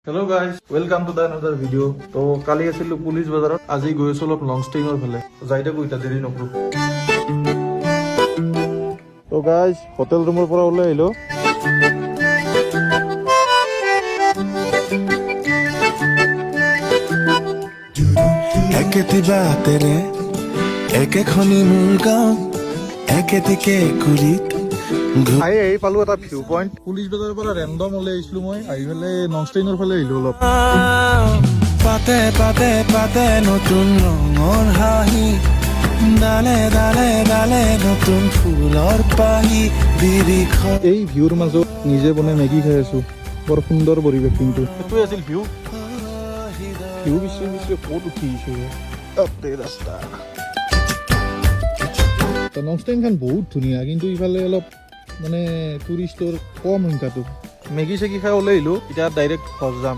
Hello guys, welcome to the another video. So kali asillo police bazarat, aji goi aso olop Nongstoin or phale. Jaida ko ita deri nokru. So guys, hotel room or pora ole ailo. Eketi baatere, eke khoni mulgaon, eketi ke kurit. Ai palu eta view point. Police bazarar pora random ole aislu moi. Ai phale Nongstoin or phale ailo olop. Pate pate pate notun rongor hahi, dale dale dale notun phulor pahi birikho. এই ভিউৰ মাজত নিজে বনাই Maggi খাই আছো বৰ সুন্দৰ পৰিৱেশ কিন্তু এটোই আছিল ভিউ বিশ্ব ক'ত উঠিছে আপতে ৰাস্তা তো নংষ্টেইন খান বহুত ধুনীয়া কিন্তু ইফালে অলপ মানে টুৰিষ্টৰ কম সংখ্যাটো মেগী চেগী খাই ওলাই আহিলো এতিয়া ডাইৰেক্ট ঘৰ যাম